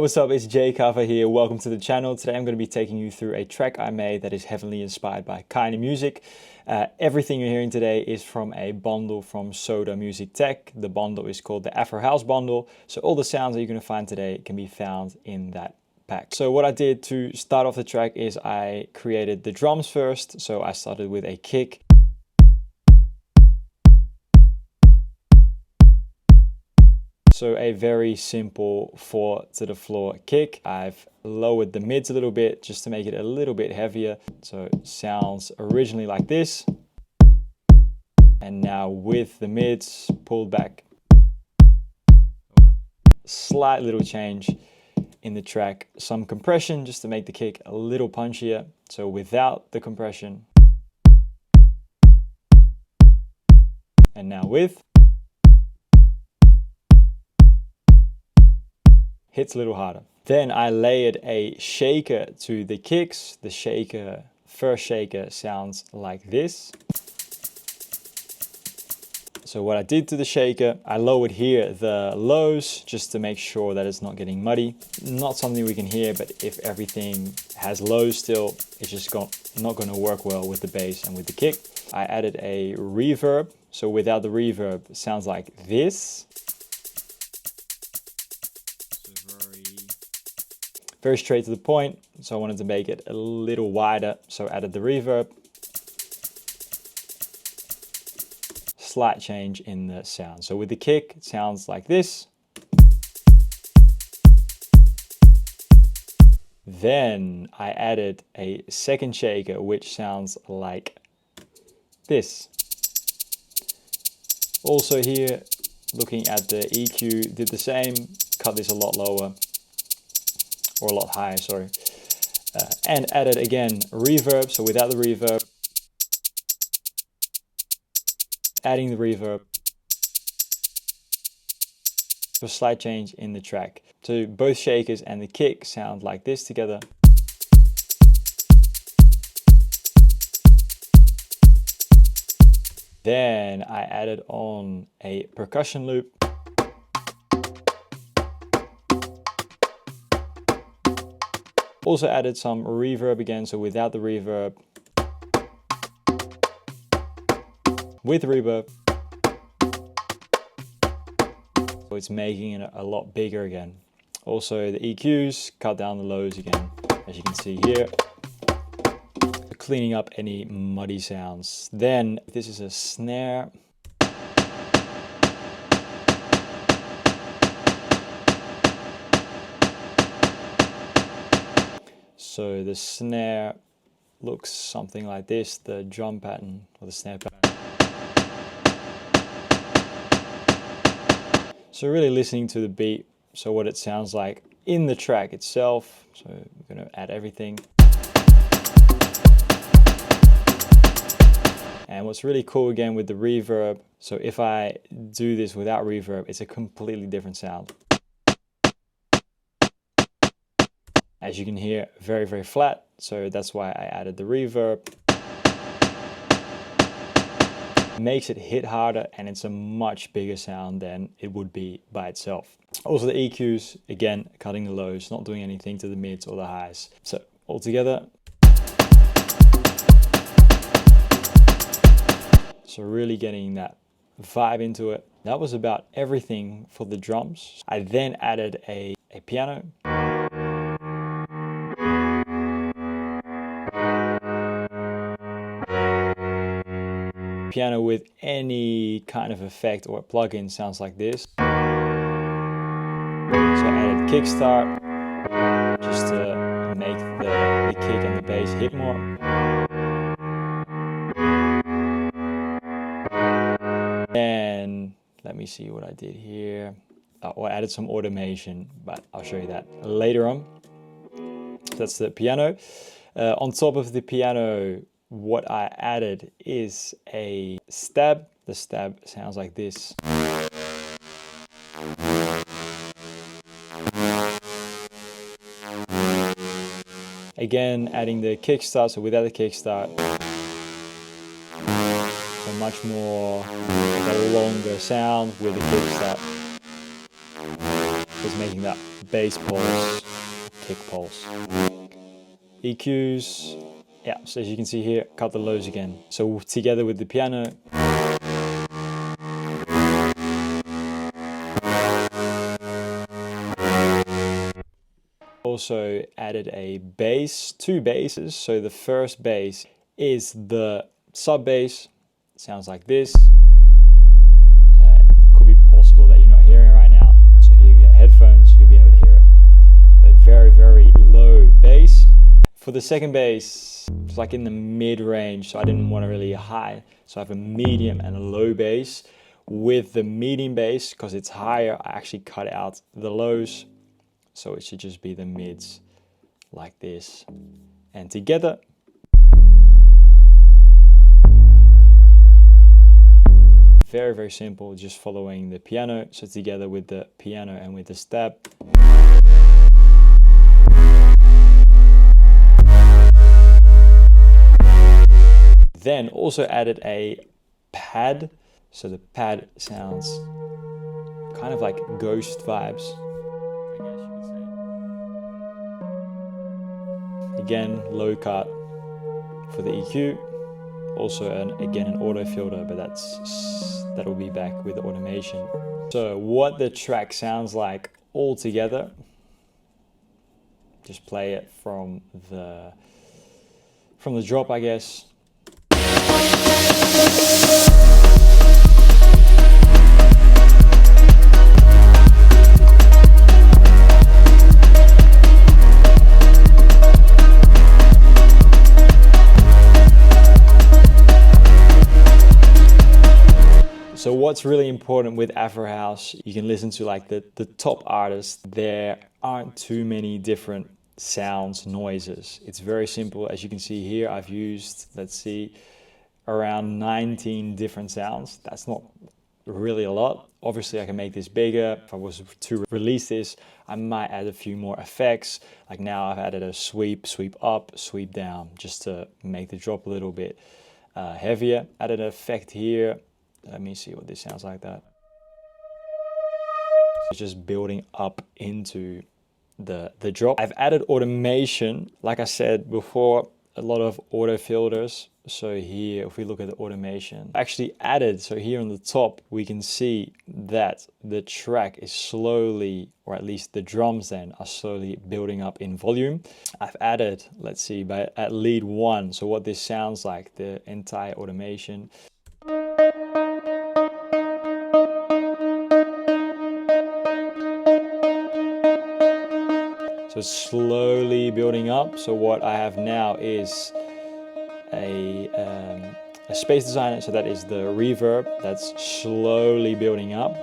what's up? It's Jay Kava here. Welcome to the channel. Today I'm going to be taking you through a track I made that is heavily inspired by Keinemusik. Everything you're hearing today is from a bundle from Soda Music Tech. The bundle is called the Afrohouse Bundle. So all the sounds that you're going to find today can be found in that pack. So what I did to start off the track is I created the drums first. So I started with a kick. So a very simple 4 to the floor kick. I've lowered the mids a little bit just to make it a little bit heavier. So it sounds originally like this. And now with the mids pulled back. Slight little change in the track. Some compression just to make the kick a little punchier. So without the compression. And now with. Hits a little harder. Then I layered a shaker to the kicks. The shaker, first shaker sounds like this. So what I did to the shaker, I lowered here the lows just to make sure that it's not getting muddy. Not something we can hear, but if everything has lows still, it's just not going to work well with the bass and with the kick. I added a reverb. So without the reverb, it sounds like this. Very straight to the point, so I wanted to make it a little wider, so I added the reverb. Slight change in the sound. So with the kick, it sounds like this. Then I added a second shaker, which sounds like this. Also here, looking at the EQ, did the same, cut this a lot lower. Or a lot higher, sorry. And added again reverb, so without the reverb. Adding the reverb. A slight change in the track. So both shakers and the kick sound like this together. Then I added on a percussion loop. Also added some reverb again, so without the reverb. With reverb. So it's making it a lot bigger again. Also the EQs, cut down the lows again, as you can see here. Cleaning up any muddy sounds. Then this is a snare. So the snare looks something like this, the drum pattern or the snare pattern. So really listening to the beat, so what it sounds like in the track itself. So we're going to add everything. And what's really cool again with the reverb, so if I do this without reverb, it's a completely different sound. As you can hear, very, very flat. So that's why I added the reverb. Makes it hit harder and it's a much bigger sound than it would be by itself. Also the EQs, again, cutting the lows, not doing anything to the mids or the highs. So all together. So really getting that vibe into it. That was about everything for the drums. I then added a piano. Piano with any kind of effect or plugin sounds like this. So I added kickstart just to make the kick and the bass hit more. And let me see what I did here. Oh, I added some automation, but I'll show you that later on. So that's the piano. On top of the piano, what I added is a stab. The stab sounds like this. Again, adding the kickstart, so without the kickstart. So much more like a longer sound with the kickstart. It's making that bass pulse, kick pulse. EQs, yeah, so as you can see here, cut the lows again. So together with the piano, also added a bass, two basses. So the first bass is the sub bass, sounds like this. It could be possible that you're not hearing it right now, so if you get headphones you'll be able to hear it. But very, very low bass. For the second bass, it's like in the mid-range, so I didn't want a really high, so I have a medium and a low bass. With the medium bass, because it's higher, I actually cut out the lows, so it should just be the mids like this. And together, very, very simple, just following the piano. So together with the piano and with the step. Then also added a pad. So the pad sounds kind of like ghost vibes, I guess you could say. Again, low cut for the EQ. Also again an auto filter, but that will be back with the automation. So what the track sounds like all together, just play it from the drop, I guess. So what's really important with Afro House, you can listen to like the top artists, there aren't too many different sounds, noises. It's very simple. As you can see here, I've used, let's see, around 19 different sounds. That's not really a lot. Obviously I can make this bigger. If I was to release this, I might add a few more effects. Like now I've added a sweep, sweep up, sweep down, just to make the drop a little bit heavier. Added an effect here. Let me see what this sounds like that. It's just building up into the drop. I've added automation. Like I said before, a lot of auto filters. So here, if we look at the automation, actually added, so here on the top, we can see that the track is slowly, or at least the drums then, are slowly building up in volume. I've added, let's see, at lead 1, so what this sounds like, the entire automation. So it's slowly building up. So what I have now is a space designer. So that is the reverb that's slowly building up.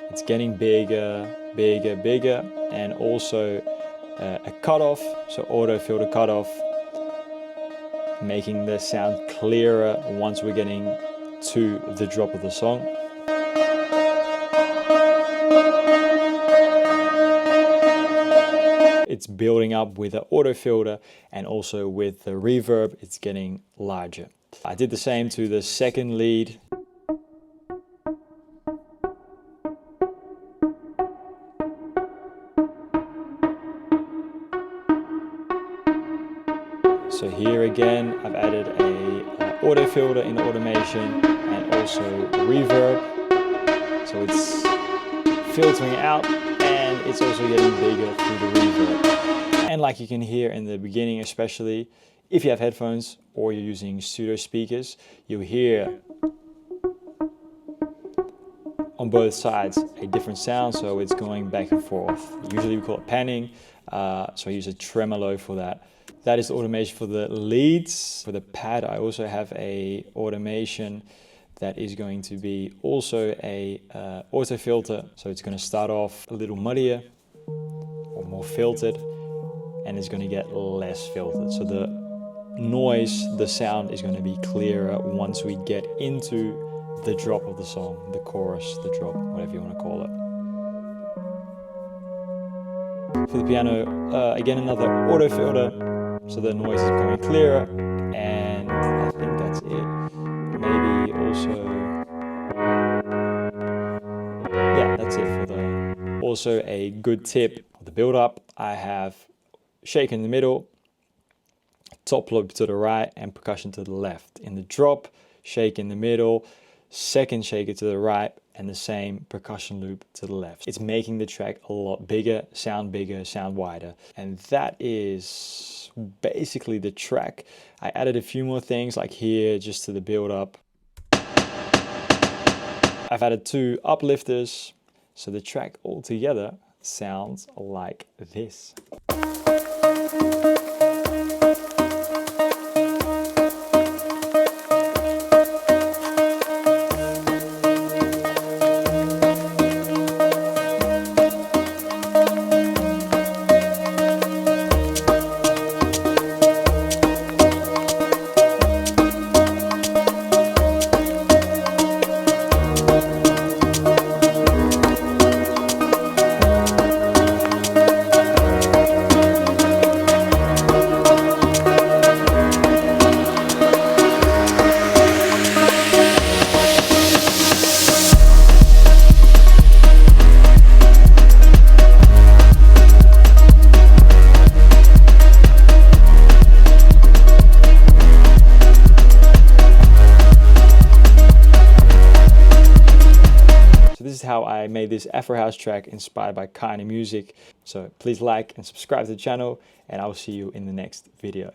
It's getting bigger, bigger, bigger. And also a cutoff, so auto filter cutoff, making the sound clearer once we're getting to the drop of the song. It's building up with the auto filter, and also with the reverb, it's getting larger. I did the same to the second lead. So here again, I've added a auto filter in the automation and also reverb. So it's filtering out, and it's also getting bigger through the reverb. And like you can hear in the beginning, especially if you have headphones or you're using studio speakers, you'll hear on both sides a different sound, so it's going back and forth. Usually we call it panning, so I use a tremolo for that. That is the automation for the leads. For the pad, I also have a automation that is going to be also a auto filter. So it's going to start off a little muddier or more filtered, and it's going to get less filtered. So the noise, the sound is going to be clearer once we get into the drop of the song, the chorus, the drop, whatever you want to call it. For the piano, again another auto filter, so the noise is becoming clearer, and I think that's it. Maybe also, yeah, that's it for the Also a good tip of the build up, I have shake in the middle, top loop to the right and percussion to the left. In the drop, shake in the middle, second shaker to the right and the same percussion loop to the left. It's making the track a lot bigger, sound wider. And that is basically the track. I added a few more things like here just to the build up. I've added 2 uplifters, so the track altogether sounds like this. This is how I made this Afro House track inspired by Keinemusik. So please like and subscribe to the channel and I will see you in the next video.